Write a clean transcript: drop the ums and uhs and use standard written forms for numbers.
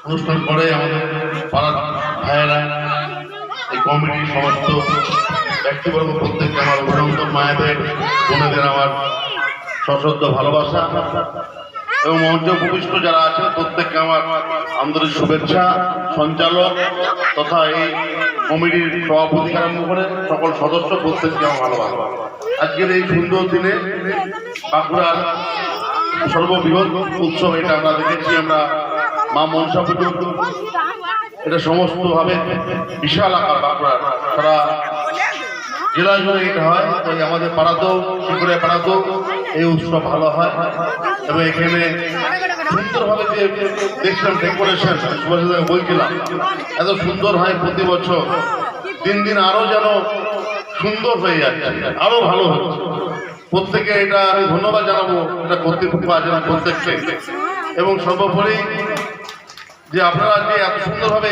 অনুষ্ঠান করে আমাদের পাড়ার ভাইয়েরা এই কমিটির সমস্ত ব্যক্তিবর্গ প্রত্যেককে আমার অভিনন্দন, মায়েদের বোনেদের আমার সশ্রদ্ধ ভালোবাসা এবং মঞ্চ উপবিষ্ট যারা আছেন প্রত্যেককে আমার আন্তরিক শুভেচ্ছা। সঞ্চালক তথা এই কমিটির সভাপতি আরম্ভ করে সকল সদস্য প্রত্যেককে আমার ভালোবাসা। আজকের এই সুন্দর দিনে বাঁকুড়ার সর্ববৃহৎ উৎসব এটা আমরা দেখেছি, আমরা মা মনসা পুজো, এটা সমস্তভাবে বিশাল আকার বাঁকুড়ার সারা জেলা জুড়ে এটা হয়। তাই আমাদের পাড়াতেও শিকুরে পাড়াতেও এই উৎসব ভালো হয় এবং এখানে সুন্দরভাবে যে দেখছিলাম ডেকোরেশন বলছিলাম এত সুন্দর হয় প্রতি বছর, দিন দিন আরো যেন সুন্দর হয়ে যাচ্ছে, আরো ভালো হচ্ছে। প্রত্যেকে এটা আমি ধন্যবাদ জানাবো, এটা কর্তৃপক্ষ আছে প্রত্যেককে, এবং সর্বোপরি যে আপনারা যে এত সুন্দরভাবে